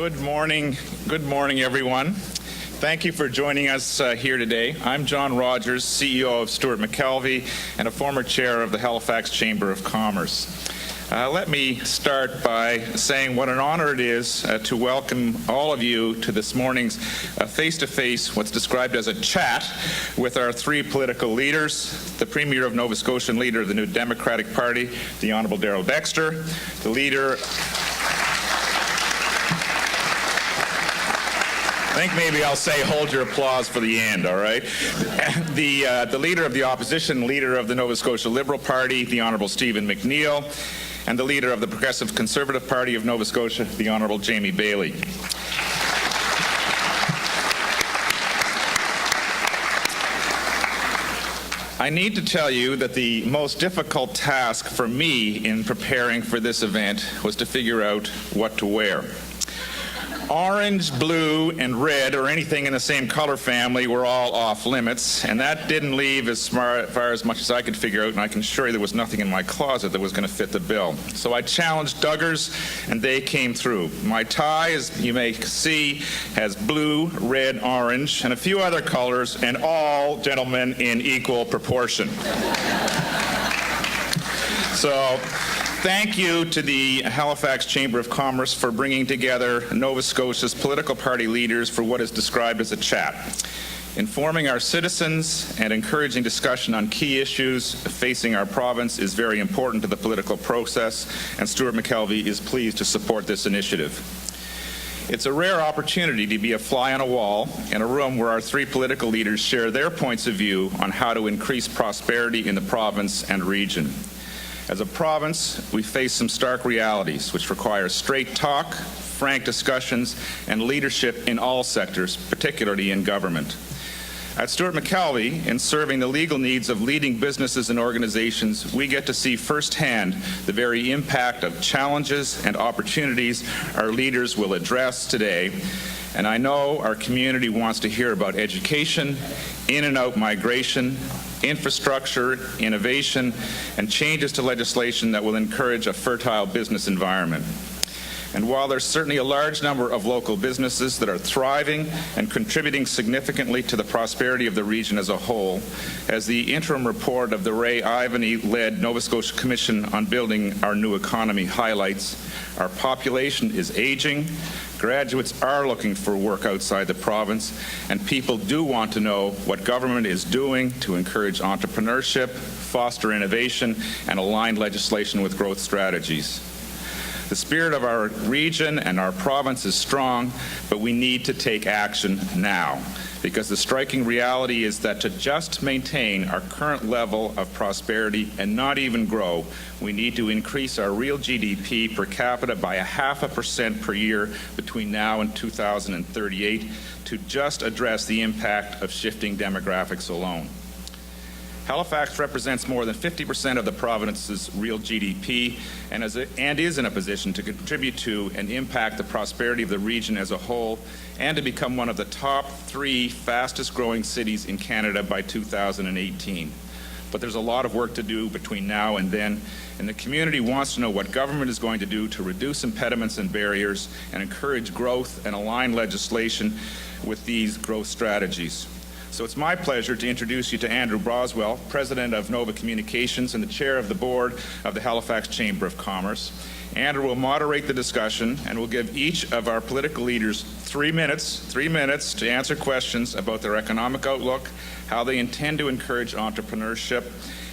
Good morning, everyone. Thank you for joining us here today. I'm John Rogers, CEO of Stuart McKelvey and a former chair of the Halifax Chamber of Commerce. Let me start by saying what an honor it is to welcome all of you to this morning's face-to-face, what's described as a chat, with our three political leaders: the Premier of Nova Scotia and leader of the New Democratic Party, the Honourable Darrell Dexter, the leader... I think maybe I'll say hold your applause for the end, all right? The leader of the opposition, leader of the Nova Scotia Liberal Party, the Honourable Stephen McNeil, and the leader of the Progressive Conservative Party of Nova Scotia, the Honourable Jamie Bailey. I need to tell you that the most difficult task for me in preparing for this event was to figure out what to wear. Orange, blue, and red, or anything in the same color family, were all off limits, and that didn't leave as far as much as I could figure out, and I can assure you there was nothing in my closet that was going to fit the bill. So I challenged Duggars, and they came through. My tie, as you may see, has blue, red, orange, and a few other colors, and all, gentlemen, in equal proportion. So... thank you to the Halifax Chamber of Commerce for bringing together Nova Scotia's political party leaders for what is described as a chat. Informing our citizens and encouraging discussion on key issues facing our province is very important to the political process, and Stuart McKelvey is pleased to support this initiative. It's a rare opportunity to be a fly on a wall in a room where our three political leaders share their points of view on how to increase prosperity in the province and region. As a province, we face some stark realities which require straight talk, frank discussions, and leadership in all sectors, particularly in government. At Stuart McKelvey, in serving the legal needs of leading businesses and organizations, we get to see firsthand the very impact of challenges and opportunities our leaders will address today. And I know our community wants to hear about education, in and out migration, infrastructure, innovation, and changes to legislation that will encourage a fertile business environment. And while there's certainly a large number of local businesses that are thriving and contributing significantly to the prosperity of the region as a whole, as the interim report of the Ray Ivany-led Nova Scotia Commission on Building Our New Economy highlights, our population is aging, graduates are looking for work outside the province, and people do want to know what government is doing to encourage entrepreneurship, foster innovation, and align legislation with growth strategies. The spirit of our region and our province is strong, but we need to take action now, because the striking reality is that to just maintain our current level of prosperity and not even grow, we need to increase our real GDP per capita by 0.5% per year between now and 2038 to just address the impact of shifting demographics alone. Halifax represents more than 50% of the province's real GDP and is in a position to contribute to and impact the prosperity of the region as a whole, and to become one of the top 3 fastest growing cities in Canada by 2018. But there's a lot of work to do between now and then, and the community wants to know what government is going to do to reduce impediments and barriers and encourage growth and align legislation with these growth strategies. So it's my pleasure to introduce you to Andrew Broswell, President of Nova Communications and the Chair of the Board of the Halifax Chamber of Commerce. Andrew will moderate the discussion and will give each of our political leaders 3 minutes to answer questions about their economic outlook, how they intend to encourage entrepreneurship,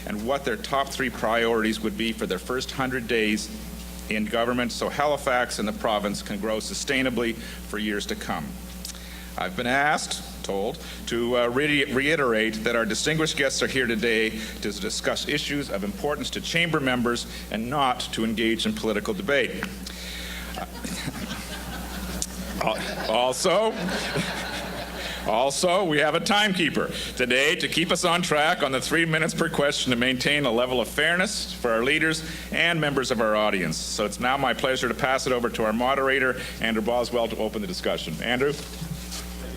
and what their top 3 priorities would be for their first 100 days in government so Halifax and the province can grow sustainably for years to come. I've been told to reiterate that our distinguished guests are here today to discuss issues of importance to Chamber members and not to engage in political debate. Also, we have a timekeeper today to keep us on track on the 3 minutes per question to maintain a level of fairness for our leaders and members of our audience. So it's now my pleasure to pass it over to our moderator, Andrew Boswell, to open the discussion. Andrew?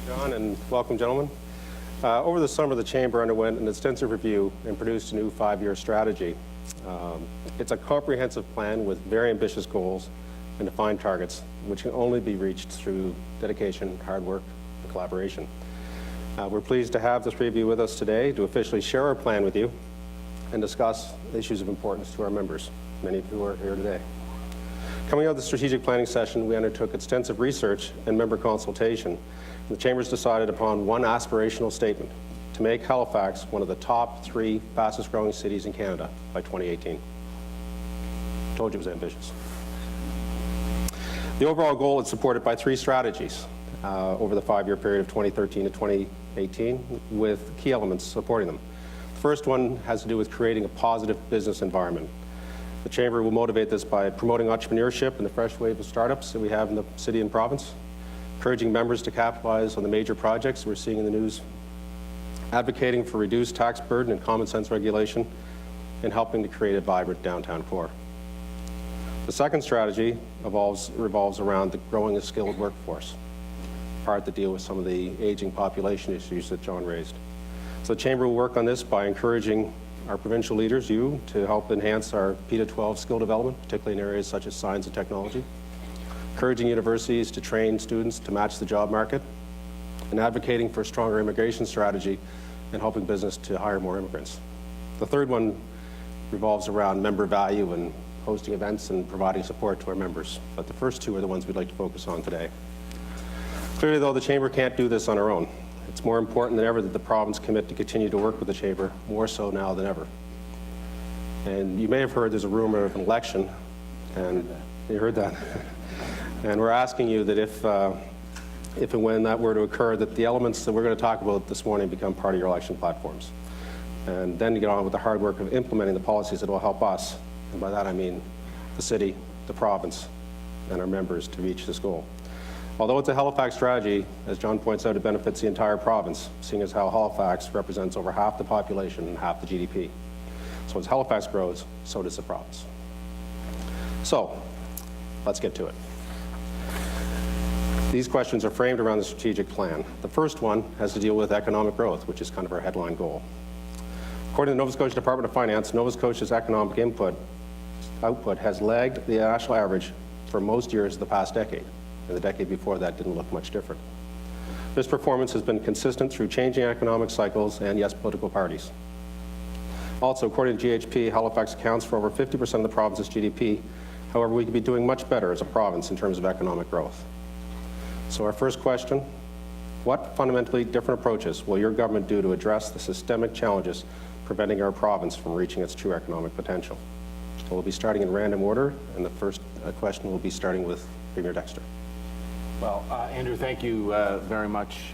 John, and welcome, gentlemen. Over the summer, the Chamber underwent an extensive review and produced a new 5-year strategy. It's a comprehensive plan with very ambitious goals and define targets, which can only be reached through dedication, hard work, and collaboration. We're pleased to have the three of you with us today to officially share our plan with you and discuss issues of importance to our members, many of who are here today. Coming out of the strategic planning session, we undertook extensive research and member consultation. The Chambers decided upon one aspirational statement: to make Halifax one of the top 3 fastest growing cities in Canada by 2018. Told you it was ambitious. The overall goal is supported by 3 strategies over the 5-year period of 2013 to 2018, with key elements supporting them. The first one has to do with creating a positive business environment. The Chamber will motivate this by promoting entrepreneurship and the fresh wave of startups that we have in the city and province, encouraging members to capitalize on the major projects we're seeing in the news, advocating for reduced tax burden and common sense regulation, and helping to create a vibrant downtown core. The second strategy revolves around the growing a skilled workforce, part to deal with some of the aging population issues that John raised. So the Chamber will work on this by encouraging our provincial leaders, you, to help enhance our P-12 skill development, particularly in areas such as science and technology, encouraging universities to train students to match the job market, and advocating for a stronger immigration strategy and helping business to hire more immigrants. The third one revolves around member value and hosting events and providing support to our members. But the first 2 are the ones we'd like to focus on today. Clearly, though, the Chamber can't do this on our own. It's more important than ever that the province commit to continue to work with the Chamber, more so now than ever. And you may have heard there's a rumor of an election, and you heard that. And we're asking you that if and when that were to occur, that the elements that we're going to talk about this morning become part of your election platforms. And then to get on with the hard work of implementing the policies that will help us, and by that I mean the city, the province, and our members to reach this goal. Although it's a Halifax strategy, as John points out, it benefits the entire province, seeing as how Halifax represents over half the population and half the GDP. So as Halifax grows, so does the province. So, let's get to it. These questions are framed around the strategic plan. The first one has to deal with economic growth, which is kind of our headline goal. According to the Nova Scotia Department of Finance, Nova Scotia's economic output has lagged the national average for most years of the past decade. And the decade before that didn't look much different. This performance has been consistent through changing economic cycles and, yes, political parties. Also, according to GHP, Halifax accounts for over 50% of the province's GDP. However, we could be doing much better as a province in terms of economic growth. So our first question: what fundamentally different approaches will your government do to address the systemic challenges preventing our province from reaching its true economic potential? We'll be starting in random order, and the first question will be starting with Premier Dexter. Well, Andrew, thank you very much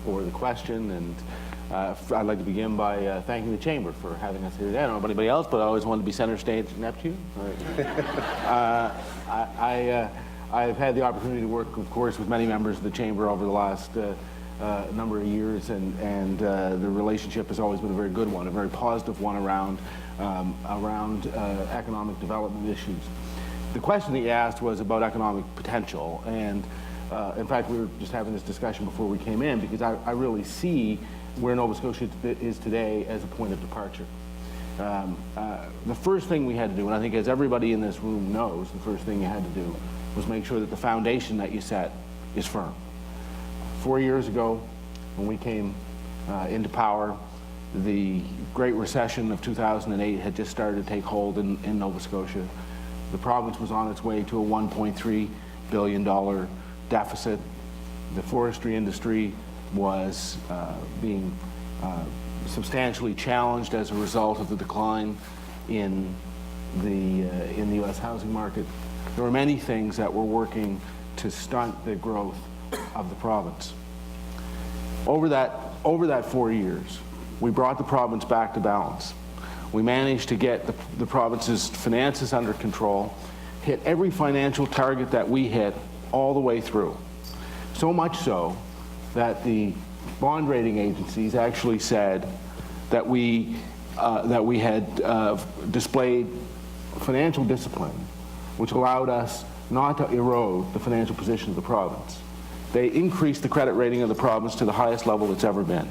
for the question, and I'd like to begin by thanking the Chamber for having us here today. I don't know about anybody else, but I always wanted to be center stage at Neptune. I've had the opportunity to work, of course, with many members of the Chamber over the last number of years, and the relationship has always been a very good one, a very positive one around economic development issues. The question that you asked was about economic potential, and in fact, we were just having this discussion before we came in, because I really see where Nova Scotia is today as a point of departure. The first thing we had to do, and I think as everybody in this room knows, the first thing you had to do was make sure that the foundation that you set is firm. 4 years ago, when we came into power, the Great Recession of 2008 had just started to take hold in Nova Scotia. The province was on its way to a $1.3 billion deficit. The forestry industry was being substantially challenged as a result of the decline in the U.S. housing market. There were many things that were working to stunt the growth of the province. Over that 4 years, we brought the province back to balance. We managed to get the province's finances under control, hit every financial target that we hit all the way through. So much so that the bond rating agencies actually said that we had displayed financial discipline, which allowed us not to erode the financial position of the province. They increased the credit rating of the province to the highest level it's ever been.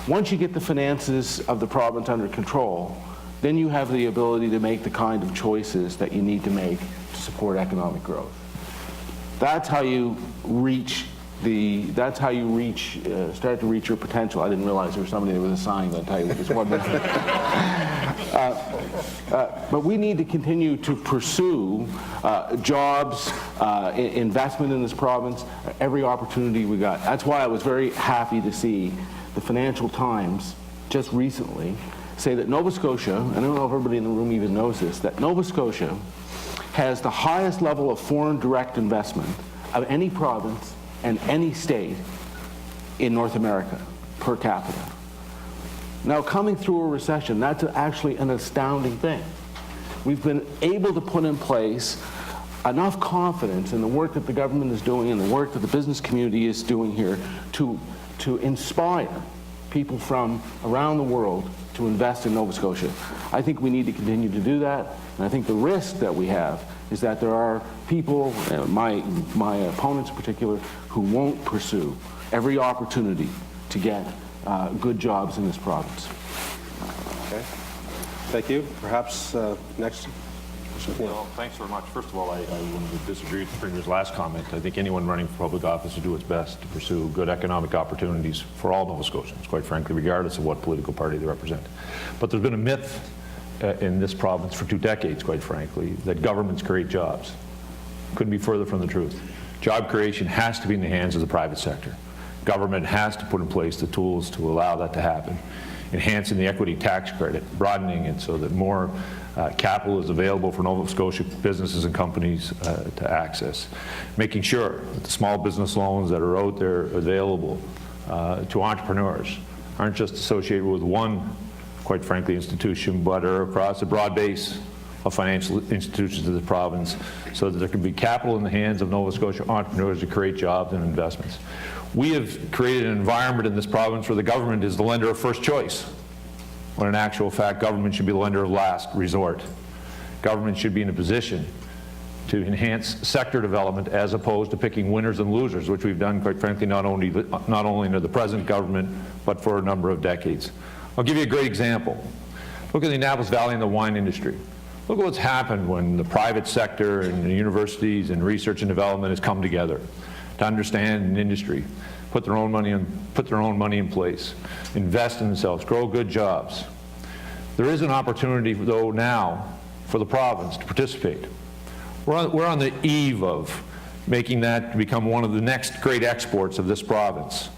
Once you get the finances of the province under control, then you have the ability to make the kind of choices that you need to make to support economic growth. That's how you start to reach your potential. I didn't realize there was somebody there with a sign that tell you this 1 minute. But we need to continue to pursue jobs, investment in this province, every opportunity we got. That's why I was very happy to see the Financial Times just recently say that Nova Scotia, I don't know if everybody in the room even knows this, that Nova Scotia has the highest level of foreign direct investment of any province and any state in North America per capita. Now, coming through a recession, that's actually an astounding thing. We've been able to put in place enough confidence in the work that the government is doing and the work that the business community is doing here to inspire people from around the world to invest in Nova Scotia. I think we need to continue to do that, and I think the risk that we have is that there are people, my opponents in particular, who won't pursue every opportunity to get good jobs in this province. Okay. Thank you. Perhaps next. Well, thanks very much. First of all, I wanted to disagree with the Premier's last comment. I think anyone running for public office will do its best to pursue good economic opportunities for all Nova Scotians, quite frankly, regardless of what political party they represent. But there's been a myth in this province for 2 decades, quite frankly, that governments create jobs. Couldn't be further from the truth. Job creation has to be in the hands of the private sector. Government has to put in place the tools to allow that to happen, enhancing the equity tax credit, broadening it so that more capital is available for Nova Scotia businesses and companies to access, making sure that the small business loans that are out there available to entrepreneurs aren't just associated with one, quite frankly, institution, but are across a broad base of financial institutions of the province so that there can be capital in the hands of Nova Scotia entrepreneurs to create jobs and investments. We have created an environment in this province where the government is the lender of first choice, when in actual fact government should be the lender of last resort. Government should be in a position to enhance sector development as opposed to picking winners and losers, which we've done, quite frankly, not only under the present government, but for a number of decades. I'll give you a great example. Look at the Annapolis Valley and the wine industry. Look at what's happened when the private sector and the universities and research and development has come together to understand an industry, put their own money in place, invest in themselves, grow good jobs. There is an opportunity, though, now for the province to participate. We're on the eve of making that become one of the next great exports of this province.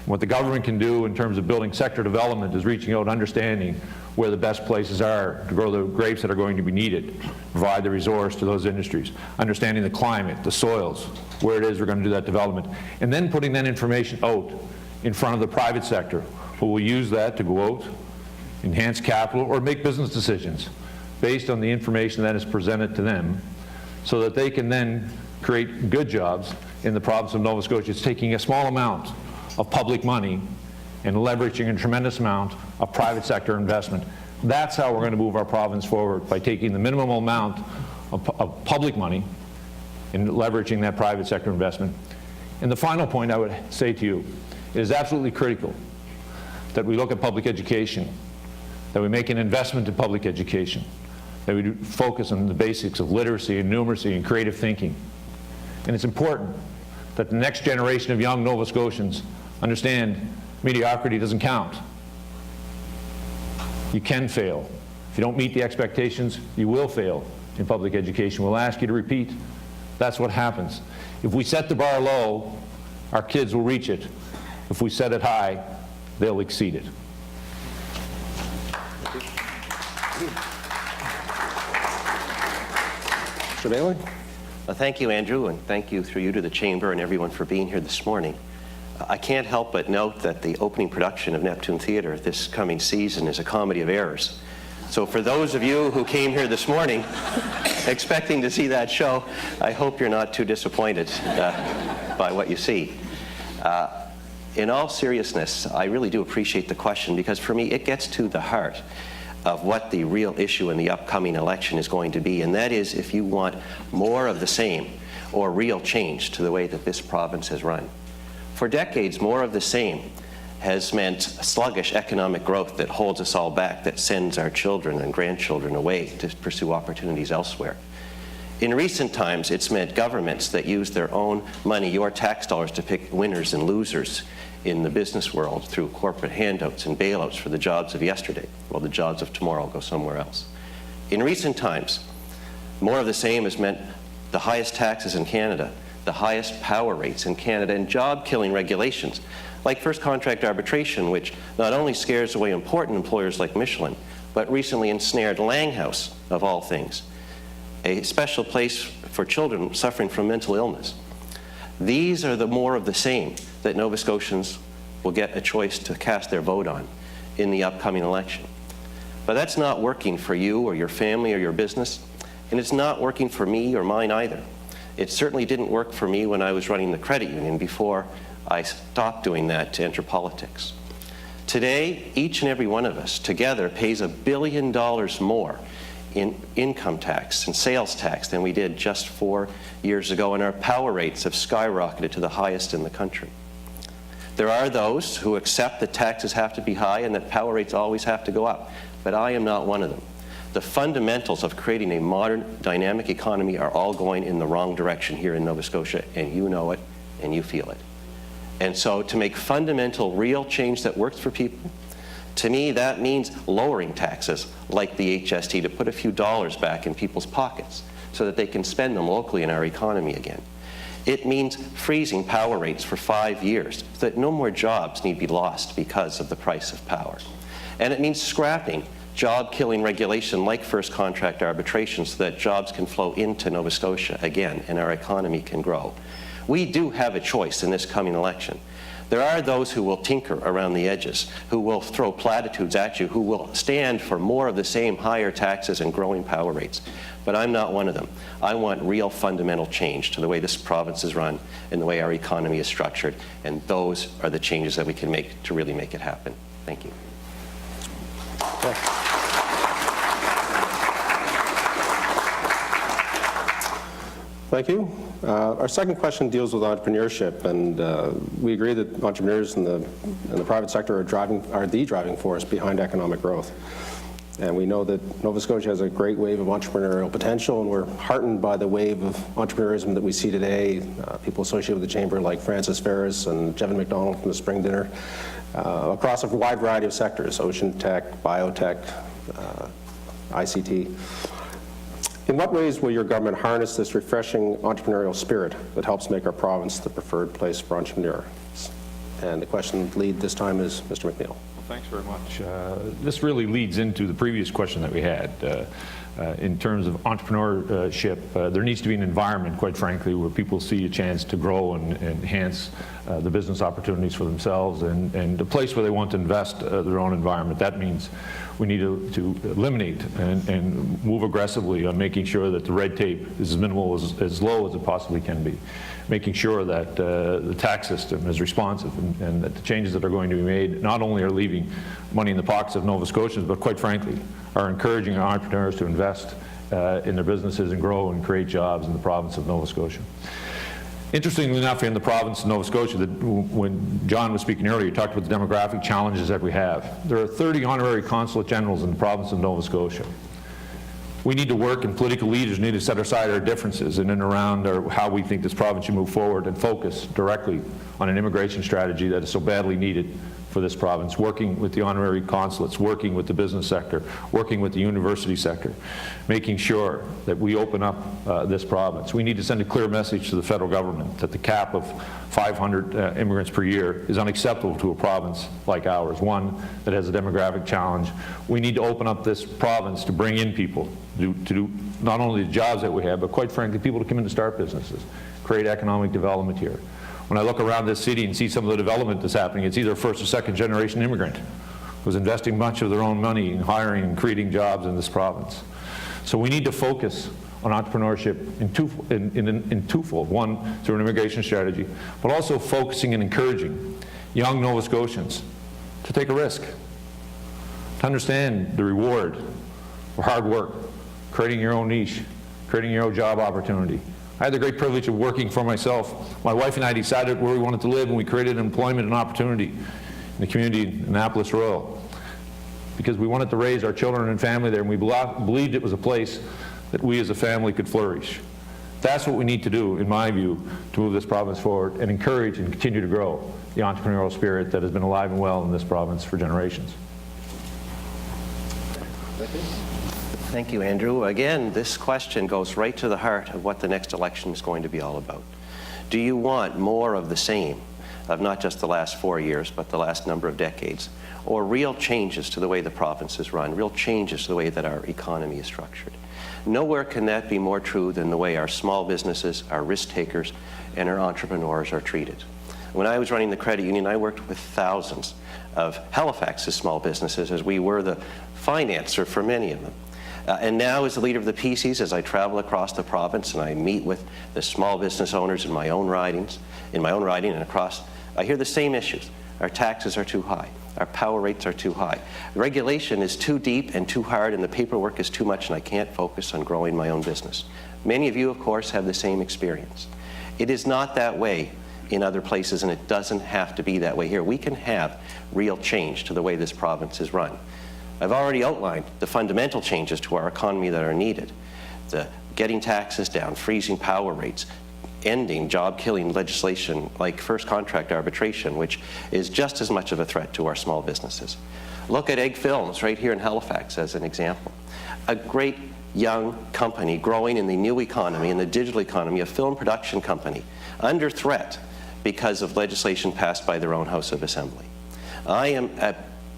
What the government can do in terms of building sector development is reaching out and understanding where the best places are to grow the grapes that are going to be needed, provide the resource to those industries, understanding the climate, the soils, where it is we're going to do that development, and then putting that information out in front of the private sector, who will use that to go out, enhance capital, or make business decisions based on the information that is presented to them so that they can then create good jobs in the province of Nova Scotia. It's taking a small amount of public money and leveraging a tremendous amount of private sector investment. That's how we're going to move our province forward, by taking the minimum amount of public money and leveraging that private sector investment. And the final point I would say to you, it is absolutely critical that we look at public education, that we make an investment in public education, that we focus on the basics of literacy and numeracy and creative thinking. And it's important that the next generation of young Nova Scotians understand mediocrity doesn't count. You can fail. If you don't meet the expectations, you will fail in public education. We'll ask you to repeat. That's what happens. If we set the bar low, our kids will reach it. If we set it high, they'll exceed it. Mr. Bailey? Well, thank you, Andrew, and thank you through you to the Chamber and everyone for being here this morning. I can't help but note that the opening production of Neptune Theatre this coming season is a comedy of errors. So for those of you who came here this morning expecting to see that show, I hope you're not too disappointed by what you see. In all seriousness, I really do appreciate the question, because for me it gets to the heart of what the real issue in the upcoming election is going to be, and that is if you want more of the same or real change to the way that this province has run. For decades, more of the same has meant sluggish economic growth that holds us all back, that sends our children and grandchildren away to pursue opportunities elsewhere. In recent times, it's meant governments that use their own money, your tax dollars, to pick winners and losers in the business world through corporate handouts and bailouts for the jobs of yesterday, while the jobs of tomorrow go somewhere else. In recent times, more of the same has meant the highest taxes in Canada, the highest power rates in Canada, and job-killing regulations, like first contract arbitration, which not only scares away important employers like Michelin, but recently ensnared Langhouse, of all things, a special place for children suffering from mental illness. These are the more of the same that Nova Scotians will get a choice to cast their vote on in the upcoming election. But that's not working for you or your family or your business, and it's not working for me or mine either. It certainly didn't work for me when I was running the credit union before I stopped doing that to enter politics. Today, each and every one of us together pays $1 billion more in income tax and sales tax than we did just 4 years ago, and our power rates have skyrocketed to the highest in the country. There are those who accept that taxes have to be high and that power rates always have to go up, but I am not one of them. The fundamentals of creating a modern, dynamic economy are all going in the wrong direction here in Nova Scotia, and you know it and you feel it. And so to make fundamental, real change that works for people, to me, that means lowering taxes like the HST to put a few dollars back in people's pockets so that they can spend them locally in our economy again. It means freezing power rates for 5 years so that no more jobs need be lost because of the price of power. And it means scrapping job-killing regulation like first contract arbitration so that jobs can flow into Nova Scotia again and our economy can grow. We do have a choice in this coming election. There are those who will tinker around the edges, who will throw platitudes at you, who will stand for more of the same higher taxes and growing power rates. But I'm not one of them. I want real fundamental change to the way this province is run and the way our economy is structured, and those are the changes that we can make to really make it happen. Thank you. Thank you. Our second question deals with entrepreneurship, and we agree that entrepreneurs in the private sector are the driving force behind economic growth. And we know that Nova Scotia has a great wave of entrepreneurial potential, and we're heartened by the wave of entrepreneurism that we see today. People associated with the Chamber like Francis Ferris and Jevin McDonald from the Spring Dinner, across a wide variety of sectors, ocean tech, biotech, ICT. In what ways will your government harness this refreshing entrepreneurial spirit that helps make our province the preferred place for entrepreneurs? And the question lead this time is Mr. McNeil. Thanks very much. This really leads into the previous question that we had. In terms of entrepreneurship, there needs to be an environment, quite frankly, where people see a chance to grow and enhance the business opportunities for themselves and a place where they want to invest their own environment. That means we need to eliminate and move aggressively on making sure that the red tape is as minimal, as low as it possibly can be. Making sure that the tax system is responsive and that the changes that are going to be made not only are leaving money in the pockets of Nova Scotians, but quite frankly, are encouraging our entrepreneurs to invest in their businesses and grow and create jobs in the province of Nova Scotia. Interestingly enough, in the province of Nova Scotia, when John was speaking earlier, he talked about the demographic challenges that we have. There are 30 honorary consulate generals in the province of Nova Scotia. We need to work, and political leaders need to set aside our differences in and around how we think this province should move forward and focus directly on an immigration strategy that is so badly needed for this province, working with the honorary consulates, working with the business sector, working with the university sector, making sure that we open up this province. We need to send a clear message to the federal government that the cap of 500 immigrants per year is unacceptable to a province like ours, one that has a demographic challenge. We need to open up this province to bring in people to do not only the jobs that we have, but quite frankly, people to come in to start businesses, create economic development here. When I look around this city and see some of the development that's happening, it's either first or second generation immigrant who's investing much of their own money in hiring and creating jobs in this province. So we need to focus on entrepreneurship in twofold. One, through an immigration strategy, but also focusing and encouraging young Nova Scotians to take a risk, to understand the reward for hard work, creating your own niche, creating your own job opportunity. I had the great privilege of working for myself. My wife and I decided where we wanted to live, and we created employment and opportunity the community in Annapolis Royal, because we wanted to raise our children and family there, and we believed it was a place that we as a family could flourish. That's what we need to do, in my view, to move this province forward and encourage and continue to grow the entrepreneurial spirit that has been alive and well in this province for generations. Thank you, Andrew. Again, this question goes right to the heart of what the next election is going to be all about. Do you want more of the same, of not just the last 4 years, but the last number of decades, or real changes to the way the province is run, real changes to the way that our economy is structured? Nowhere can that be more true than the way our small businesses, our risk takers, and our entrepreneurs are treated. When I was running the credit union, I worked with thousands of Halifax's small businesses, as we were the financer for many of them. And now, as the leader of the PCs, as I travel across the province and I meet with the small business owners in my own riding and across, I hear the same issues. Our taxes are too high. Our power rates are too high. Regulation is too deep and too hard, and the paperwork is too much, and I can't focus on growing my own business. Many of you, of course, have the same experience. It is not that way in other places, and it doesn't have to be that way here. We can have real change to the way this province is run. I've already outlined the fundamental changes to our economy that are needed. The getting taxes down, freezing power rates, ending job-killing legislation like first contract arbitration, which is just as much of a threat to our small businesses. Look at Egg Films right here in Halifax as an example. A great young company growing in the new economy, in the digital economy, a film production company, under threat because of legislation passed by their own House of Assembly. I am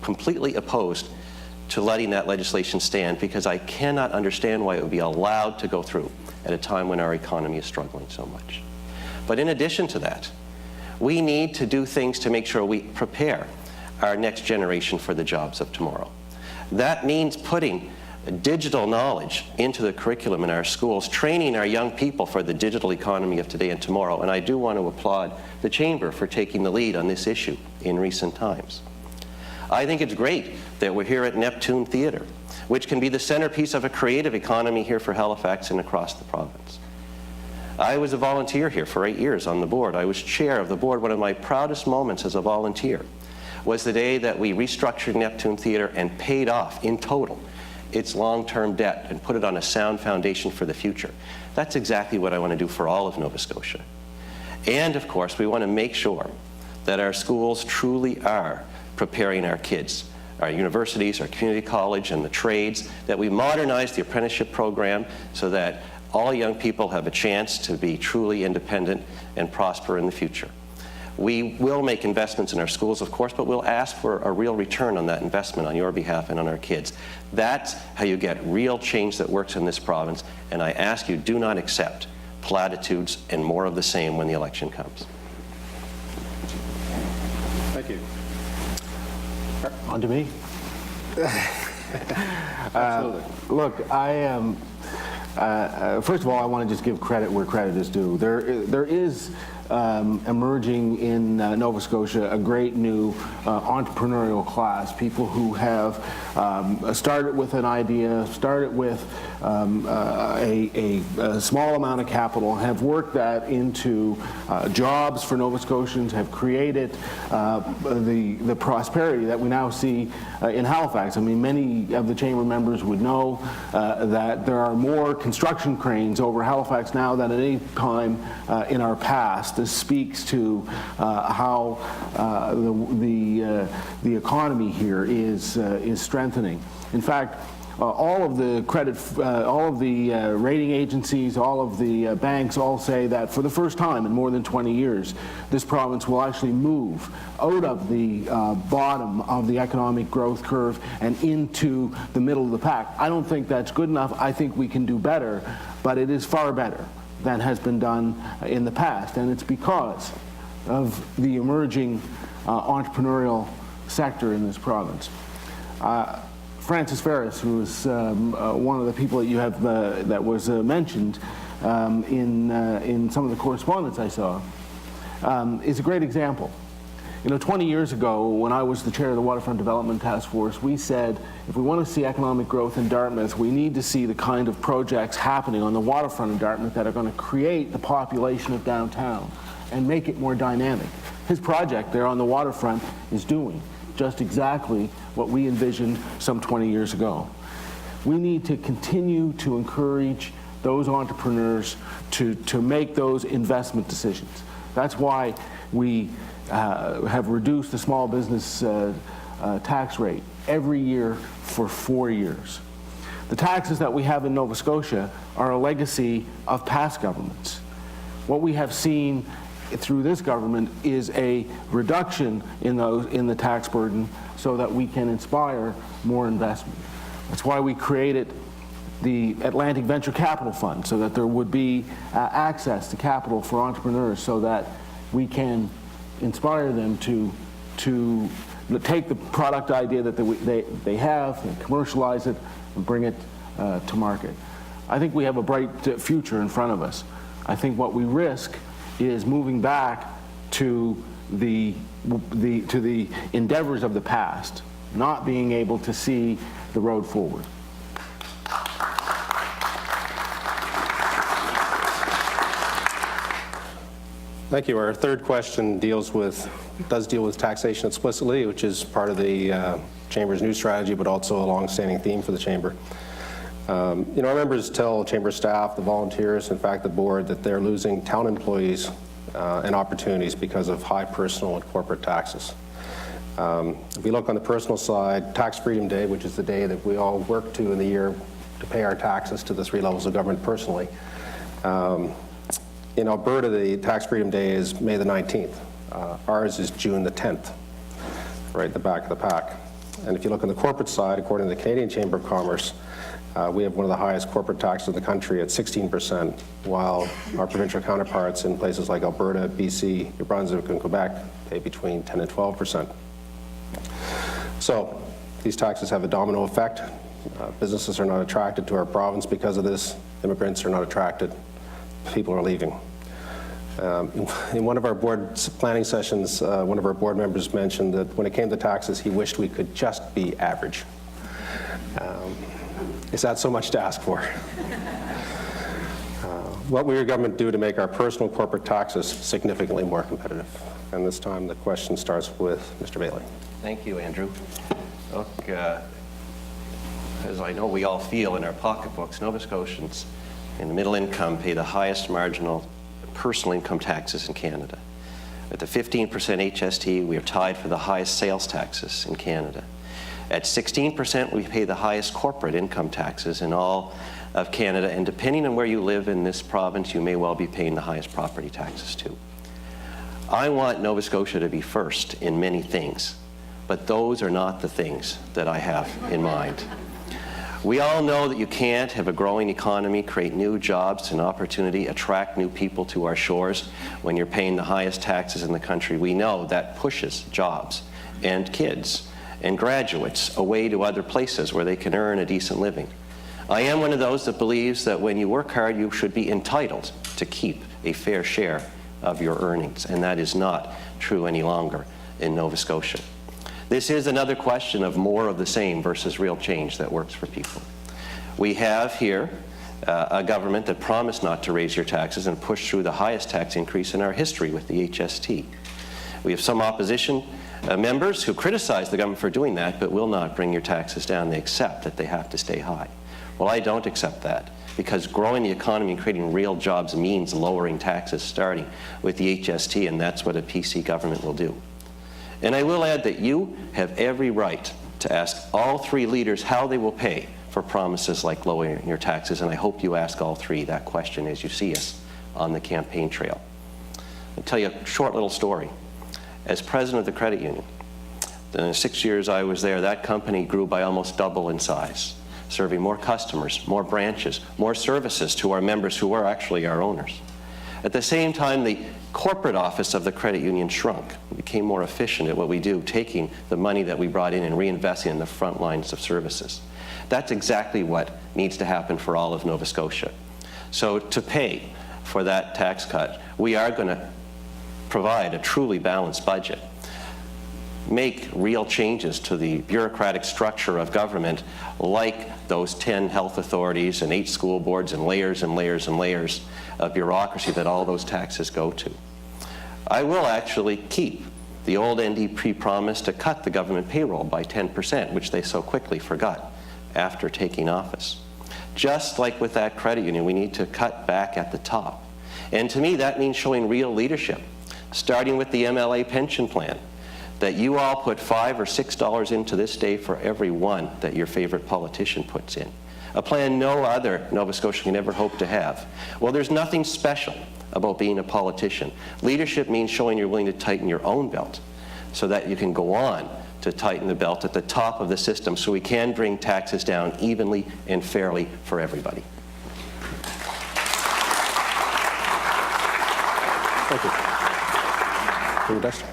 completely opposed to letting that legislation stand, because I cannot understand why it would be allowed to go through at a time when our economy is struggling so much. But in addition to that, we need to do things to make sure we prepare our next generation for the jobs of tomorrow. That means putting digital knowledge into the curriculum in our schools, training our young people for the digital economy of today and tomorrow. And I do want to applaud the Chamber for taking the lead on this issue in recent times. I think it's great that we're here at Neptune Theatre, which can be the centerpiece of a creative economy here for Halifax and across the province. I was a volunteer here for 8 years on the board. I was chair of the board. One of my proudest moments as a volunteer was the day that we restructured Neptune Theatre and paid off in total its long-term debt and put it on a sound foundation for the future. That's exactly what I want to do for all of Nova Scotia. And of course, we want to make sure that our schools truly are preparing our kids, our universities, our community college, and the trades, that we modernize the apprenticeship program so that all young people have a chance to be truly independent and prosper in the future. We will make investments in our schools, of course, but we'll ask for a real return on that investment on your behalf and on our kids. That's how you get real change that works in this province, and I ask you, do not accept platitudes and more of the same when the election comes. Thank you. On to me. Absolutely. Look, I am. First of all, I want to just give credit where credit is due. There is emerging in Nova Scotia a great new entrepreneurial class, people who have started with an idea, started with a small amount of capital, have worked that into jobs for Nova Scotians, have created the prosperity that we now see in Halifax. I mean, many of the Chamber members would know that there are more construction cranes over Halifax now than at any time in our past. This speaks to how the economy here is strengthening. In fact, all of the rating agencies, all of the banks all say that for the first time in more than 20 years, this province will actually move out of the bottom of the economic growth curve and into the middle of the pack. I don't think that's good enough. I think we can do better, but it is far better than has been done in the past, and it's because of the emerging entrepreneurial sector in this province. Francis Ferris, who is one of the people that you have that was mentioned in some of the correspondence I saw, is a great example. You know, 20 years ago, when I was the chair of the Waterfront Development Task Force, we said if we want to see economic growth in Dartmouth, we need to see the kind of projects happening on the waterfront in Dartmouth that are going to create the population of downtown. and make it more dynamic. His project there on the waterfront is doing just exactly what we envisioned some 20 years ago. We need to continue to encourage those entrepreneurs to make those investment decisions. That's why we have reduced the small business tax rate every year for 4 years. The taxes that we have in Nova Scotia are a legacy of past governments. What we have seen through this government is a reduction in the tax burden so that we can inspire more investment. That's why we created the Atlantic Venture Capital Fund, so that there would be access to capital for entrepreneurs, so that we can inspire them to take the product idea that they have and commercialize it and bring it to market. I think we have a bright future in front of us. I think what we risk is moving back to the endeavors of the past, not being able to see the road forward. Thank you. Our third question does deal with taxation explicitly, which is part of the Chamber's new strategy, but also a long-standing theme for the Chamber. Our members tell Chamber staff, the volunteers, in fact the board, that they're losing town employees and opportunities because of high personal and corporate taxes. If we look on the personal side, Tax Freedom Day, which is the day that we all work to in the year to pay our taxes to the three levels of government personally. In Alberta, the Tax Freedom Day is May the 19th. Ours is June the 10th, right at the back of the pack. And if you look on the corporate side, according to the Canadian Chamber of Commerce, we have one of the highest corporate taxes in the country at 16%, while our provincial counterparts in places like Alberta, BC, New Brunswick, and Quebec pay between 10 and 12%. So these taxes have a domino effect. Businesses are not attracted to our province because of this. Immigrants are not attracted. People are leaving. In one of our board planning sessions, one of our board members mentioned that when it came to taxes, he wished we could just be average. Is that so much to ask for? What will your government do to make our personal corporate taxes significantly more competitive? And this time the question starts with Mr. Bailey. Thank you, Andrew. Look, as I know we all feel in our pocketbooks, Nova Scotians in the middle income pay the highest marginal personal income taxes in Canada. At the 15% HST, we are tied for the highest sales taxes in Canada. At 16%, we pay the highest corporate income taxes in all of Canada, and depending on where you live in this province, you may well be paying the highest property taxes too. I want Nova Scotia to be first in many things, but those are not the things that I have in mind. We all know that you can't have a growing economy, create new jobs and opportunity, attract new people to our shores when you're paying the highest taxes in the country. We know that pushes jobs and kids and graduates away to other places where they can earn a decent living. I am one of those that believes that when you work hard, you should be entitled to keep a fair share of your earnings, and that is not true any longer in Nova Scotia. This is another question of more of the same versus real change that works for people. We have here a government that promised not to raise your taxes and pushed through the highest tax increase in our history with the HST. We have some opposition members who criticize the government for doing that, but will not bring your taxes down. They accept that they have to stay high. Well, I don't accept that, because growing the economy and creating real jobs means lowering taxes, starting with the HST, and that's what a PC government will do. And I will add that you have every right to ask all three leaders how they will pay for promises like lowering your taxes, and I hope you ask all three that question as you see us on the campaign trail. I'll tell you a short little story. As president of the credit union, in the 6 years I was there, that company grew by almost double in size, serving more customers, more branches, more services to our members who are actually our owners. At the same time, the corporate office of the credit union shrunk. We became more efficient at what we do, taking the money that we brought in and reinvesting in the front lines of services. That's exactly what needs to happen for all of Nova Scotia. So to pay for that tax cut, we are going to provide a truly balanced budget, make real changes to the bureaucratic structure of government, like those 10 health authorities and 8 school boards and layers and layers and layers of bureaucracy that all those taxes go to. I will actually keep the old NDP promise to cut the government payroll by 10%, which they so quickly forgot after taking office. Just like with that credit union, we need to cut back at the top. And to me, that means showing real leadership, starting with the MLA pension plan, that you all put $5 or $6 into this day for every one that your favorite politician puts in. A plan no other Nova Scotian can ever hope to have. Well, there's nothing special about being a politician. Leadership means showing you're willing to tighten your own belt so that you can go on to tighten the belt at the top of the system so we can bring taxes down evenly and fairly for everybody. Thank you. Best.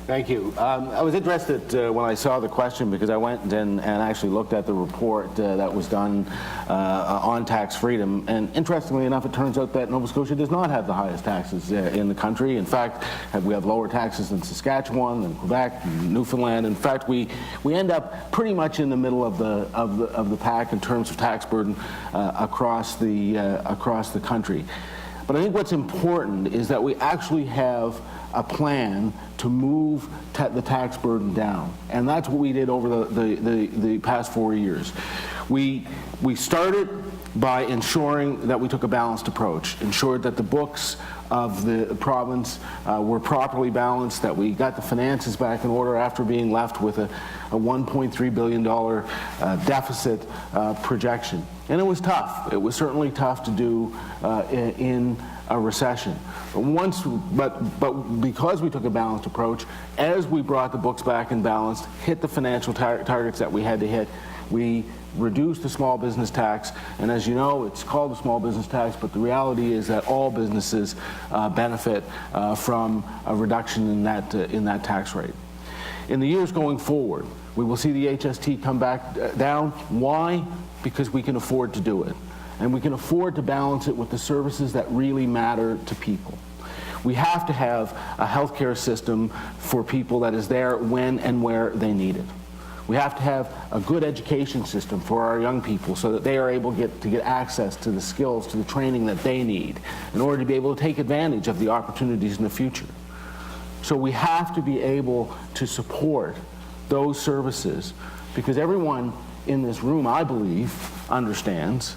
Thank you. I was interested when I saw the question because I went and actually looked at the report that was done on tax freedom. And interestingly enough, it turns out that Nova Scotia does not have the highest taxes in the country. In fact, we have lower taxes than Saskatchewan, than Quebec, and Newfoundland. In fact, we end up pretty much in the middle of the pack in terms of tax burden across the country. But I think what's important is that we actually have a plan to move the tax burden down. And that's what we did over the past 4 years. We started by ensuring that we took a balanced approach, ensured that the books of the province were properly balanced, that we got the finances back in order after being left with a $1.3 billion deficit projection. And it was tough. It was certainly tough to do in a recession. But because we took a balanced approach, as we brought the books back in balance, hit the financial targets that we had to hit, we reduced the small business tax. And as you know, it's called the small business tax, but the reality is that all businesses benefit from a reduction in that tax rate. In the years going forward, we will see the HST come back down. Why? Because we can afford to do it. And we can afford to balance it with the services that really matter to people. We have to have a healthcare system for people that is there when and where they need it. We have to have a good education system for our young people so that they are able to get access to the skills, to the training that they need in order to be able to take advantage of the opportunities in the future. So we have to be able to support those services because everyone in this room, I believe, understands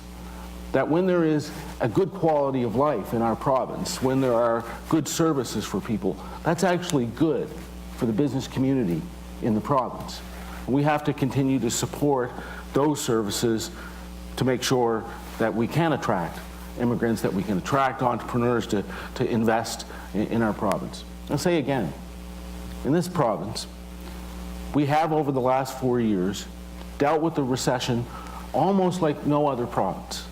that when there is a good quality of life in our province, when there are good services for people, that's actually good for the business community in the province. We have to continue to support those services to make sure that we can attract immigrants, that we can attract entrepreneurs to invest in our province. I'll say again, in this province, we have over the last 4 years dealt with the recession almost like no other province.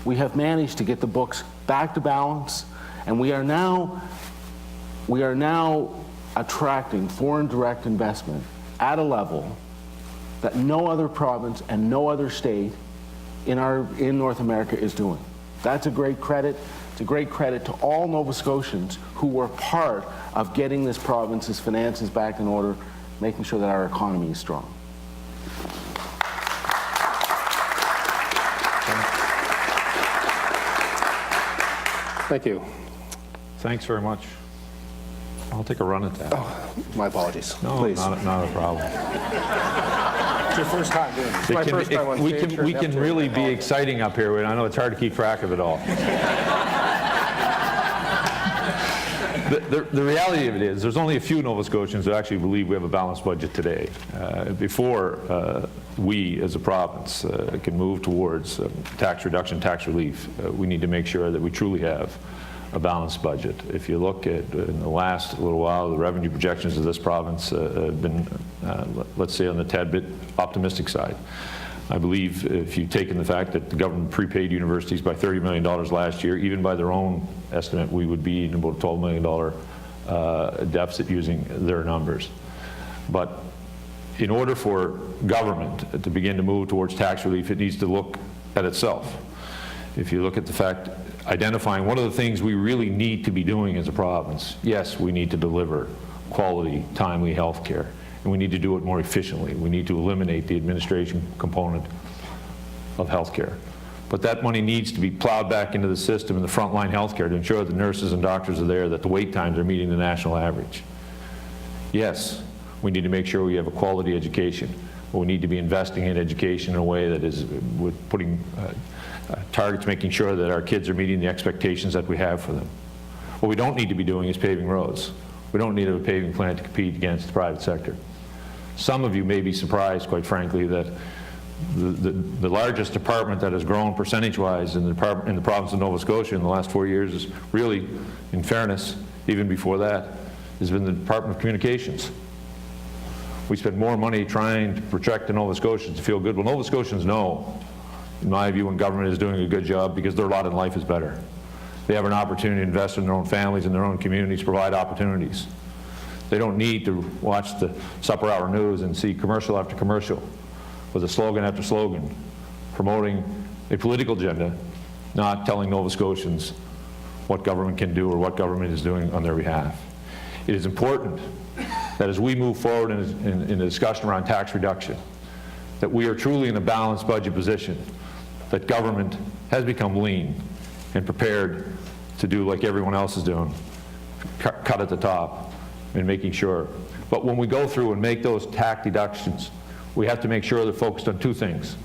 We have managed to get the books back to balance, and we are now attracting foreign direct investment at a level that no other province and no other state in North America is doing. That's a great credit. It's a great credit to all Nova Scotians who were part of getting this province's finances back in order, making sure that our economy is strong. Thank you. Thanks very much. I'll take a run at that. Oh, my apologies. No, please. not a problem. It's your first time doing this. My first time on stage. We can really be exciting up here, and I know it's hard to keep track of it all. The reality of it is there's only a few Nova Scotians that actually believe we have a balanced budget today. Before we as a province can move towards tax reduction, tax relief, we need to make sure that we truly have a balanced budget. If you look at in the last little while, the revenue projections of this province have been, let's say, on the tad bit optimistic side. I believe if you've taken the fact that the government prepaid universities by $30 million last year, even by their own estimate, we would be in about a $12 million deficit using their numbers. But in order for government to begin to move towards tax relief, it needs to look at itself. If you look at the fact, identifying what are the things we really need to be doing as a province, yes, we need to deliver quality, timely health care. And we need to do it more efficiently. We need to eliminate the administration component of healthcare. But that money needs to be plowed back into the system in the frontline healthcare to ensure that nurses and doctors are there, that the wait times are meeting the national average. Yes, we need to make sure we have a quality education, but we need to be investing in education in a way that is with putting targets, making sure that our kids are meeting the expectations that we have for them. What we don't need to be doing is paving roads. We don't need a paving plant to compete against the private sector. Some of you may be surprised, quite frankly, that the largest department that has grown percentage-wise in the province of Nova Scotia in the last 4 years is really, in fairness, even before that, has been the Department of Communications. We spend more money trying to protect the Nova Scotians to feel good. Well, Nova Scotians know, in my view, when government is doing a good job because their lot in life is better. They have an opportunity to invest in their own families and their own communities, provide opportunities. They don't need to watch the supper hour news and see commercial after commercial with a slogan after slogan promoting a political agenda, not telling Nova Scotians what government can do or what government is doing on their behalf. It is important that as we move forward in the discussion around tax reduction, that we are truly in a balanced budget position, that government has become lean and prepared to do like everyone else is doing, cut at the top and making sure. But when we go through and make those tax deductions, we have to make sure they're focused on two things.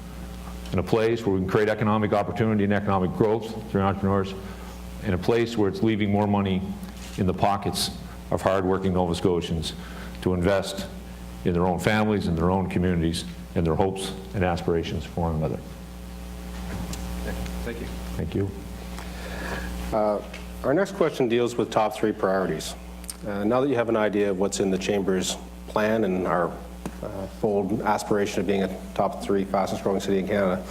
In a place where we can create economic opportunity and economic growth through entrepreneurs, in a place where it's leaving more money in the pockets of hard-working Nova Scotians to invest in their own families and their own communities and their hopes and aspirations for one another. Thank you. Thank you. Our next question deals with top 3 priorities. Now that you have an idea of what's in the Chamber's plan and our bold aspiration of being a top 3 fastest growing city in Canada,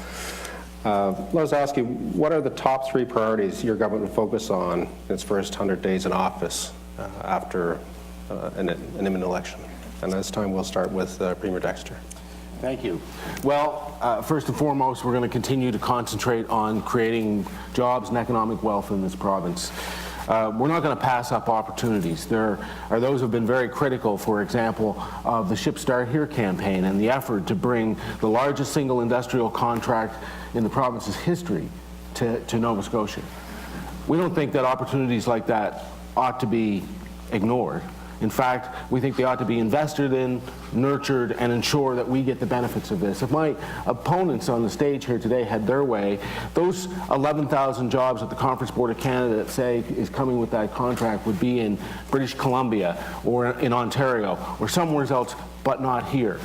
let us ask you, what are the top 3 priorities your government will focus on in its first 100 days in office after an imminent election? And this time we'll start with Premier Dexter. Thank you. Well, first and foremost, we're going to continue to concentrate on creating jobs and economic wealth in this province. We're not going to pass up opportunities. There are those who have been very critical, for example, of the Ship Start Here campaign and the effort to bring the largest single industrial contract in the province's history to Nova Scotia. We don't think that opportunities like that ought to be ignored. In fact, we think they ought to be invested in, nurtured, and ensure that we get the benefits of this. If my opponents on the stage here today had their way, those 11,000 jobs that the Conference Board of Canada that say is coming with that contract would be in British Columbia or in Ontario or somewhere else, but not here.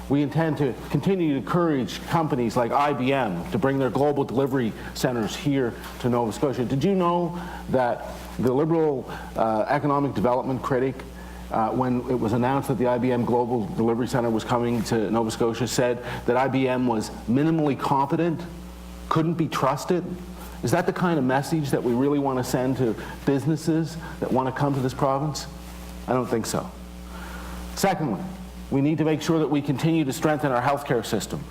We intend to continue to encourage companies like IBM to bring their global delivery centers here to Nova Scotia. Did you know that the Liberal economic development critic, when it was announced that the IBM Global Delivery Center was coming to Nova Scotia, said that IBM was minimally competent, couldn't be trusted? Is that the kind of message that we really want to send to businesses that want to come to this province? I don't think so. Secondly, we need to make sure that we continue to strengthen our healthcare system,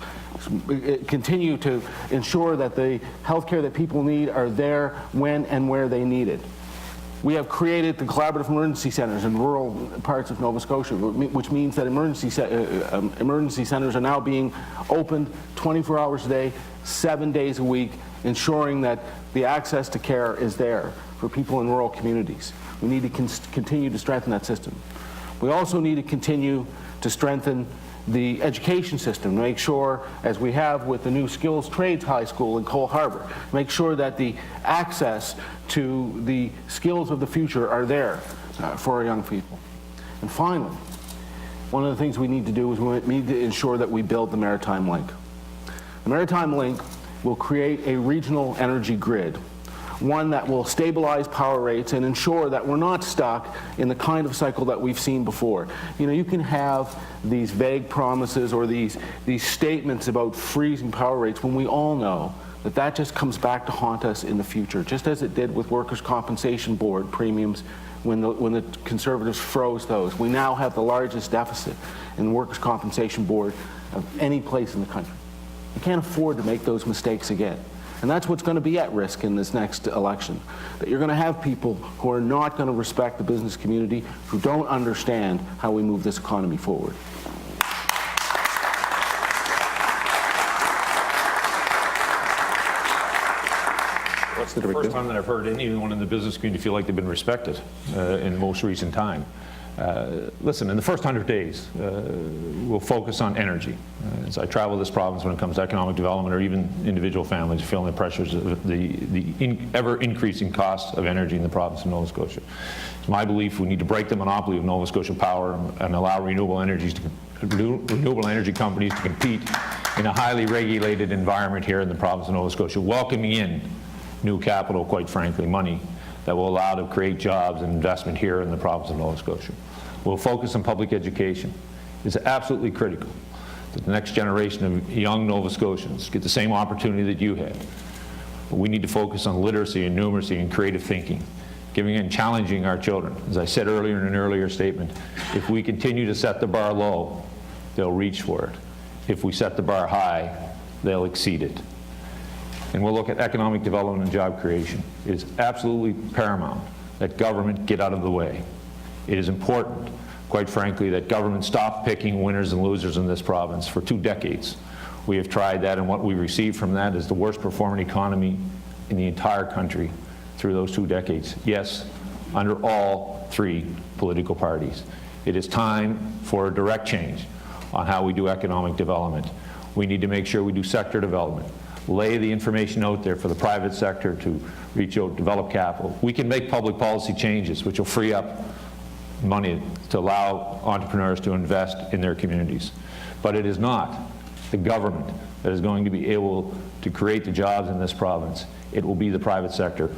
continue to ensure that the healthcare that people need are there when and where they need it. We have created the collaborative emergency centers in rural parts of Nova Scotia, which means that emergency centers are now being opened 24 hours a day, 7 days a week, ensuring that the access to care is there for people in rural communities. We need to continue to strengthen that system. We also need to continue to strengthen the education system, make sure, as we have with the new Skills Trades High School in Cole Harbour, make sure that the access to the skills of the future are there for our young people. And finally, one of the things we need to do is we need to ensure that we build the Maritime Link. The Maritime Link will create a regional energy grid, one that will stabilize power rates and ensure that we're not stuck in the kind of cycle that we've seen before. You know, you can have these vague promises or these statements about freezing power rates when we all know that that just comes back to haunt us in the future, just as it did with Workers' Compensation Board premiums when the Conservatives froze those. We now have the largest deficit in the Workers' Compensation Board of any place in the country. We can't afford to make those mistakes again. And that's what's going to be at risk in this next election, that you're going to have people who are not going to respect the business community, who don't understand how we move this economy forward. First time that I've heard anyone in the business community feel like they've been respected in the most recent time. Listen, in the first 100 days, we'll focus on energy. As I travel this province when it comes to economic development or even individual families feeling the pressures of the ever-increasing cost of energy in the province of Nova Scotia. It's my belief we need to break the monopoly of Nova Scotia Power and allow renewable energy companies to compete in a highly regulated environment here in the province of Nova Scotia, welcoming in new capital, quite frankly, money that will allow to create jobs and investment here in the province of Nova Scotia. We'll focus on public education. It's absolutely critical that the next generation of young Nova Scotians get the same opportunity that you had. But we need to focus on literacy and numeracy and creative thinking, giving and challenging our children. As I said earlier in an earlier statement, if we continue to set the bar low, they'll reach for it. If we set the bar high, they'll exceed it. And we'll look at economic development and job creation. It is absolutely paramount that government get out of the way. It is important, quite frankly, that government stop picking winners and losers in this province. For 2 decades, we have tried that, and what we received from that is the worst performing economy in the entire country through those 2 decades. Yes, under all 3 political parties. It is time for a direct change on how we do economic development. We need to make sure we do sector development, lay the information out there for the private sector to reach out, develop capital. We can make public policy changes which will free up money to allow entrepreneurs to invest in their communities. But it is not the government that is going to be able to create the jobs in this province. It will be the private sector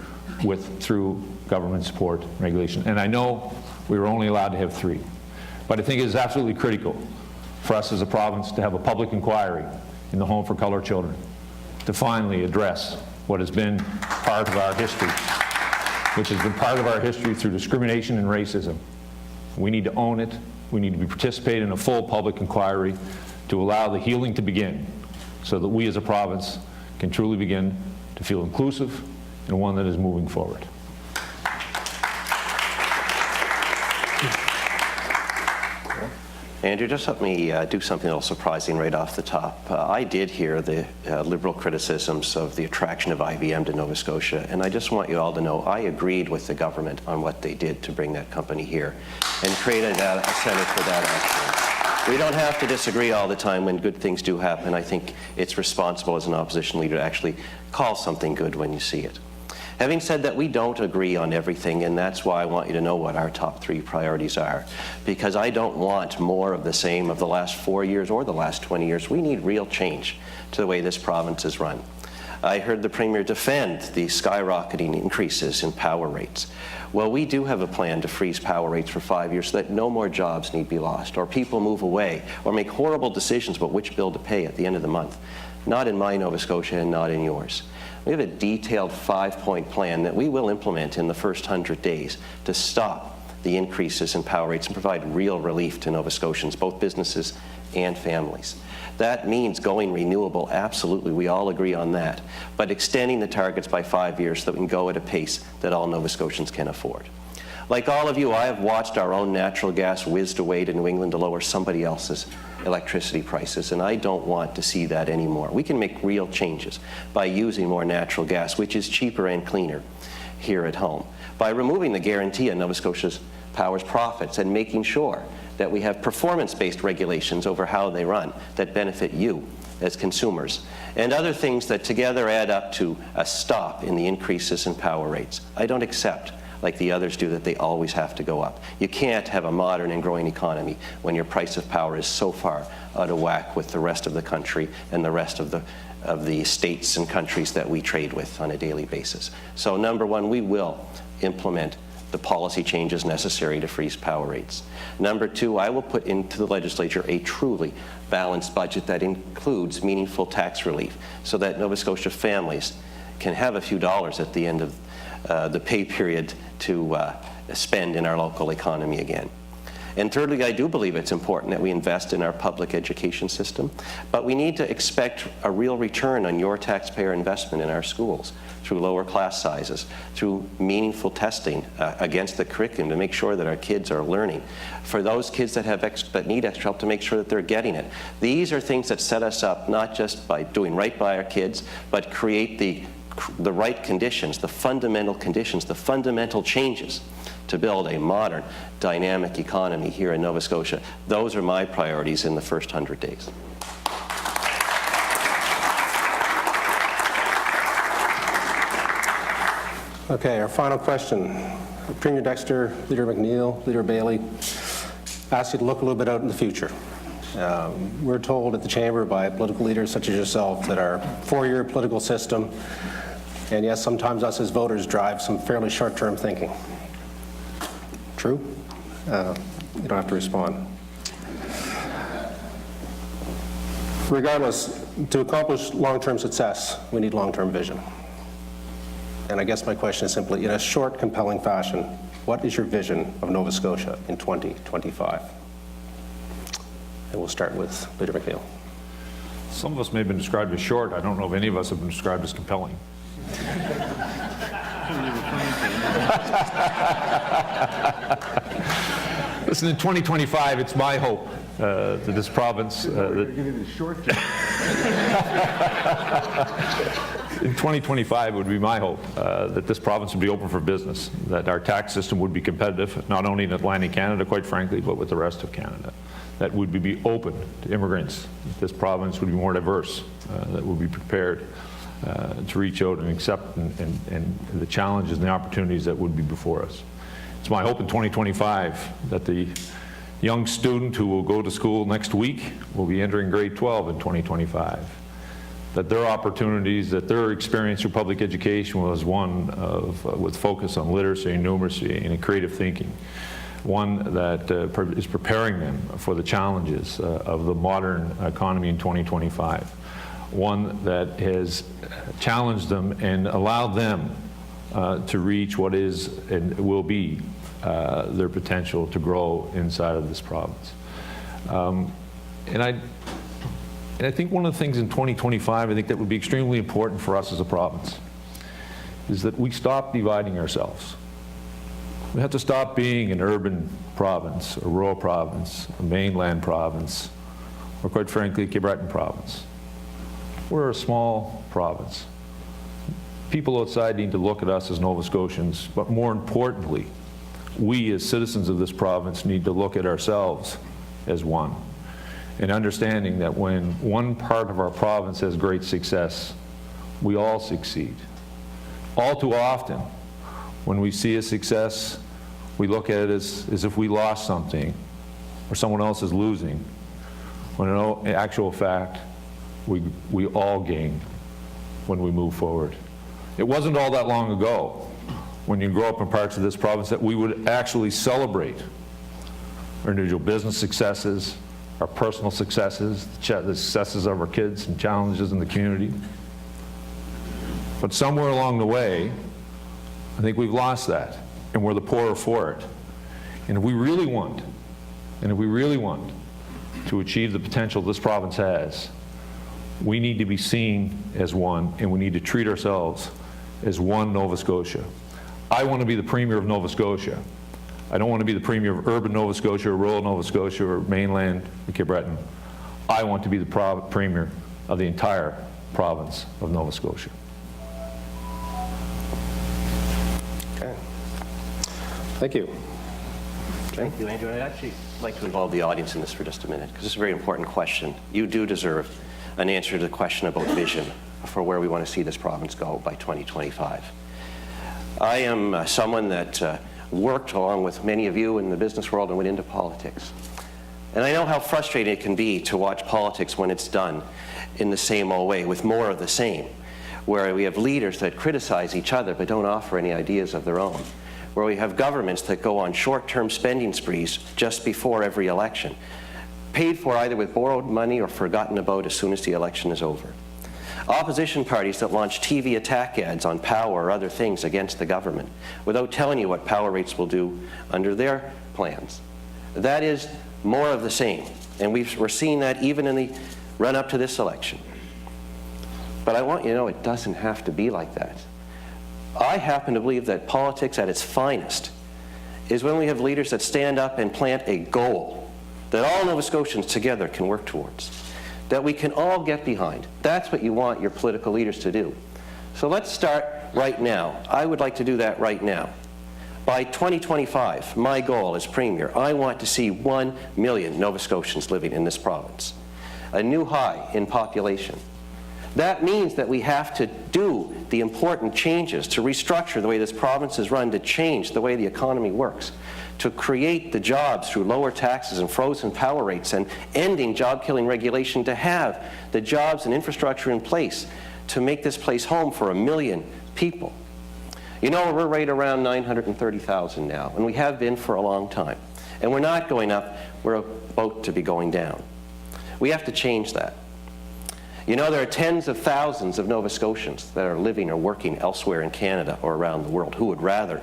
through government support and regulation. And I know we were only allowed to have 3. But I think it is absolutely critical for us as a province to have a public inquiry in the Home for Colored Children to finally address what has been part of our history, which has been part of our history through discrimination and racism. We need to own it. We need to be participating in a full public inquiry to allow the healing to begin so that we as a province can truly begin to feel inclusive and one that is moving forward. Andrew, just let me do something a little surprising right off the top. I did hear the Liberal criticisms of the attraction of IBM to Nova Scotia, and I just want you all to know I agreed with the government on what they did to bring that company here and created a center for that excellence. We don't have to disagree all the time when good things do happen. I think it's responsible as an opposition leader to actually call something good when you see it. Having said that, we don't agree on everything, and that's why I want you to know what our top 3 priorities are, because I don't want more of the same of the last 4 years or the last 20 years. We need real change to the way this province is run. I heard the Premier defend the skyrocketing increases in power rates. Well, we do have a plan to freeze power rates for 5 years so that no more jobs need be lost, or people move away, or make horrible decisions about which bill to pay at the end of the month. Not in my Nova Scotia and not in yours. We have a detailed 5-point plan that we will implement in the first 100 days to stop the increases in power rates and provide real relief to Nova Scotians, both businesses and families. That means going renewable, absolutely, we all agree on that, but extending the targets by 5 years so that we can go at a pace that all Nova Scotians can afford. Like all of you, I have watched our own natural gas whizzed away to New England to lower somebody else's electricity prices, and I don't want to see that anymore. We can make real changes by using more natural gas, which is cheaper and cleaner here at home, by removing the guarantee on Nova Scotia Power's profits and making sure that we have performance-based regulations over how they run that benefit you as consumers, and other things that together add up to a stop in the increases in power rates. I don't accept, like the others do, that they always have to go up. You can't have a modern and growing economy when your price of power is so far out of whack with the rest of the country and the rest of the states and countries that we trade with on a daily basis. So number one, we will implement the policy changes necessary to freeze power rates. Number two, I will put into the legislature a truly balanced budget that includes meaningful tax relief so that Nova Scotia families can have a few dollars at the end of the pay period to spend in our local economy again. And thirdly, I do believe it's important that we invest in our public education system, but we need to expect a real return on your taxpayer investment in our schools through lower class sizes, through meaningful testing against the curriculum to make sure that our kids are learning. For those kids that need extra help, to make sure that they're getting it. These are things that set us up not just by doing right by our kids, but create the the right conditions, the fundamental conditions, the fundamental changes to build a modern, dynamic economy here in Nova Scotia. Those are my priorities in the first 100 days. Okay, our final question. Premier Dexter, Leader McNeil, Leader Bailey, ask you to look a little bit out in the future. We're told at the Chamber by political leaders such as yourself that our four-year political system, and yes, sometimes us as voters, drive some fairly short-term thinking. True? You don't have to respond. Regardless, to accomplish long-term success, we need long-term vision. And I guess my question is simply, in a short, compelling fashion, what is your vision of Nova Scotia in 2025? And we'll start with Leader McNeil. Some of us may have been described as short. I don't know if any of us have been described as compelling. Listen, in 2025, it's my hope that this province... In 2025, it would be my hope that this province would be open for business, that our tax system would be competitive, not only in Atlantic Canada, quite frankly, but with the rest of Canada, that would be open to immigrants, that this province would be more diverse, that would be prepared to reach out and accept and the challenges and the opportunities that would be before us. It's my hope in 2025 that the young student who will go to school next week will be entering grade 12 in 2025. That their opportunities, that their experience through public education was one of, with focus on literacy and numeracy and creative thinking, one that is preparing them for the challenges of the modern economy in 2025, one that has challenged them and allowed them to reach what is and will be their potential to grow inside of this province. And I think one of the things in 2025, I think that would be extremely important for us as a province, is that we stop dividing ourselves. We have to stop being an urban province, a rural province, a mainland province, or quite frankly, a Cape Breton province. We're a small province. People outside need to look at us as Nova Scotians, but more importantly, we as citizens of this province need to look at ourselves as one. And understanding that when one part of our province has great success, we all succeed. All too often, when we see a success, we look at it as if we lost something or someone else is losing, when in actual fact, we all gain when we move forward. It wasn't all that long ago, when you grow up in parts of this province, that we would actually celebrate our individual business successes, our personal successes, the successes of our kids and challenges in the community. But somewhere along the way, I think we've lost that, and we're the poorer for it. And if we really want to achieve the potential this province has, we need to be seen as one, and we need to treat ourselves as one Nova Scotia. I want to be the Premier of Nova Scotia. I don't want to be the Premier of urban Nova Scotia or rural Nova Scotia or mainland or Cape Breton. I want to be the Premier of the entire province of Nova Scotia. Okay. Thank you. Thank you, Andrew. I'd actually like to involve the audience in this for just a minute, because it's a very important question. You do deserve an answer to the question about vision for where we want to see this province go by 2025. I am someone that worked along with many of you in the business world and went into politics. And I know how frustrating it can be to watch politics when it's done in the same old way, with more of the same, where we have leaders that criticize each other but don't offer any ideas of their own, where we have governments that go on short-term spending sprees just before every election, paid for either with borrowed money or forgotten about as soon as the election is over. Opposition parties that launch TV attack ads on power or other things against the government without telling you what power rates will do under their plans. That is more of the same, and we're seeing that even in the run-up to this election. But I want you to know it doesn't have to be like that. I happen to believe that politics at its finest is when we have leaders that stand up and plant a goal that all Nova Scotians together can work towards, that we can all get behind. That's what you want your political leaders to do. So let's start right now. I would like to do that right now. By 2025, my goal as Premier, I want to see 1 million Nova Scotians living in this province, a new high in population. That means that we have to do the important changes to restructure the way this province is run, to change the way the economy works, to create the jobs through lower taxes and frozen power rates and ending job-killing regulation, to have the jobs and infrastructure in place to make this place home for 1 million people. You know, we're right around 930,000 now, and we have been for a long time. And we're not going up, we're about to be going down. We have to change that. You know, there are tens of thousands of Nova Scotians that are living or working elsewhere in Canada or around the world who would rather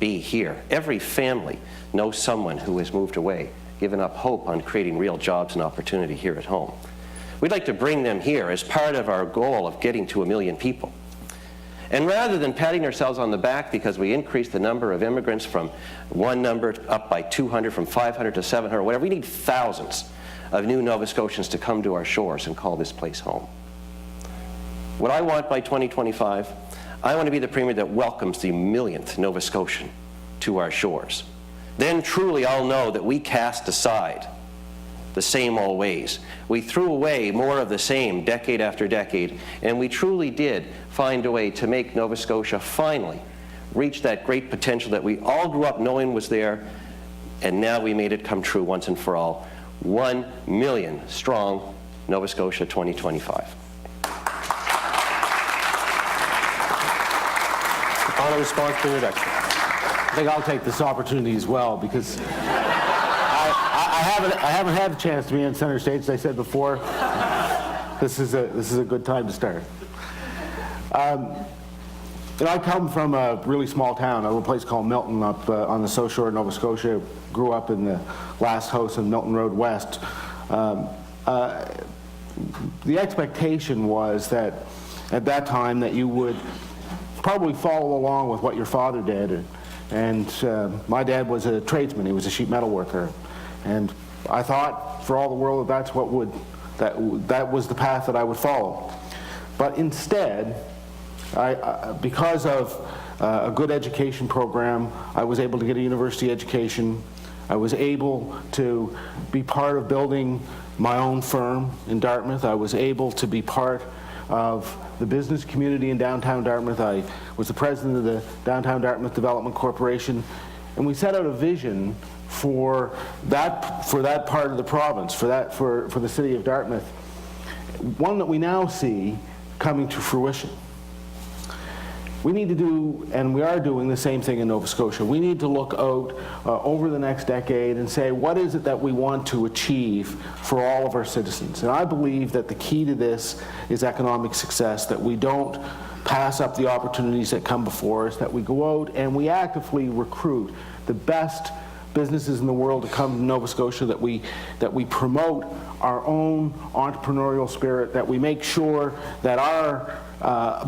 be here. Every family knows someone who has moved away, given up hope on creating real jobs and opportunity here at home. We'd like to bring them here as part of our goal of getting to 1 million people. And rather than patting ourselves on the back because we increased the number of immigrants from one number up by 200, from 500 to 700, whatever, we need thousands of new Nova Scotians to come to our shores and call this place home. What I want by 2025, I want to be the Premier that welcomes the 1,000,000th Nova Scotian to our shores. Then truly I'll know that we cast aside the same old ways. We threw away more of the same decade after decade, and we truly did find a way to make Nova Scotia finally reach that great potential that we all grew up knowing was there, and now we made it come true once and for all. 1 million strong Nova Scotia 2025. On a response to introduction. I think I'll take this opportunity as well, because I haven't had a chance to be on center stage, as I said before. This is a good time to start. And I come from a really small town, a little place called Milton up on the South Shore of Nova Scotia. Grew up in the last house on Milton Road West. The expectation was that at that time that you would probably follow along with what your father did. And my dad was a tradesman. He was a sheet metal worker. And I thought, for all the world, that was the path that I would follow. But instead, because of a good education program, I was able to get a university education. I was able to be part of building my own firm in Dartmouth. I was able to be part of the business community in downtown Dartmouth. I was the president of the Downtown Dartmouth Development Corporation, and we set out a vision for that part of the province, for the city of Dartmouth, one that we now see coming to fruition. We need to do, and we are doing, the same thing in Nova Scotia. We need to look out over the next decade and say, what is it that we want to achieve for all of our citizens? And I believe that the key to this is economic success, that we don't pass up the opportunities that come before us, that we go out and we actively recruit the best businesses in the world to come to Nova Scotia, that we promote our own entrepreneurial spirit, that we make sure that our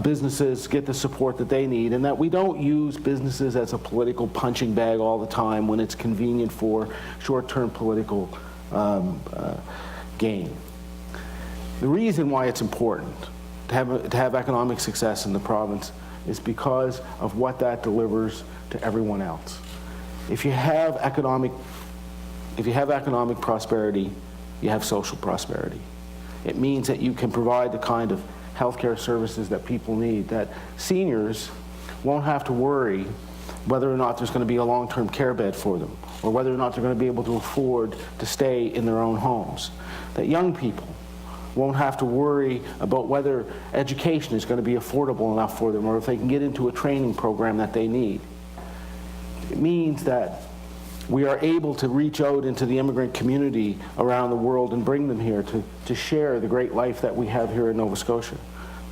businesses get the support that they need, and that we don't use businesses as a political punching bag all the time when it's convenient for short-term political gain. The reason why it's important to have economic success in the province is because of what that delivers to everyone else. If you have economic prosperity, you have social prosperity. It means that you can provide the kind of healthcare services that people need, that seniors won't have to worry whether or not there's going to be a long-term care bed for them, or whether or not they're going to be able to afford to stay in their own homes. That young people won't have to worry about whether education is going to be affordable enough for them, or if they can get into a training program that they need. It means that we are able to reach out into the immigrant community around the world and bring them here to share the great life that we have here in Nova Scotia.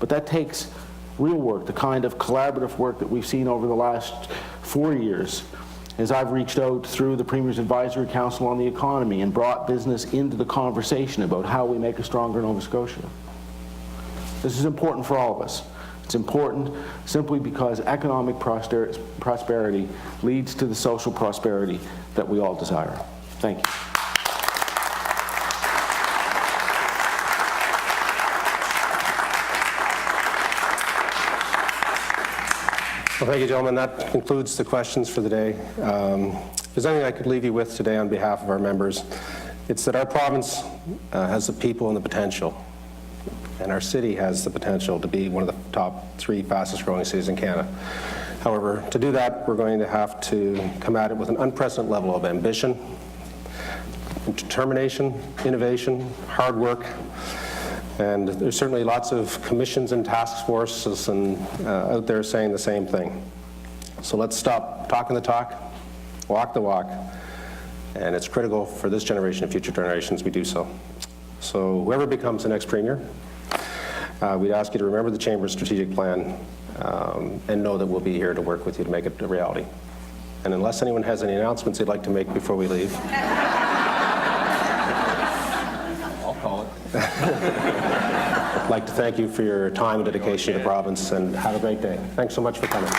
But that takes real work, the kind of collaborative work that we've seen over the last 4 years, as I've reached out through the Premier's Advisory Council on the Economy and brought business into the conversation about how we make a stronger Nova Scotia. This is important for all of us. It's important simply because economic prosperity leads to the social prosperity that we all desire. Thank you. Well, thank you, gentlemen. That concludes the questions for the day. If there's anything I could leave you with today on behalf of our members, it's that our province has the people and the potential, and our city has the potential to be one of the top 3 fastest growing cities in Canada. However, to do that, we're going to have to come at it with an unprecedented level of ambition, determination, innovation, hard work, and there's certainly lots of commissions and task forces out there saying the same thing. So let's stop talking the talk, walk the walk, and it's critical for this generation and future generations we do so. So whoever becomes the next Premier, we'd ask you to remember the Chamber's strategic plan and know that we'll be here to work with you to make it a reality. And unless anyone has any announcements they'd like to make before we leave. I'll call it. I'd like to thank you for your time and dedication to the province, and have a great day. Thanks so much for coming.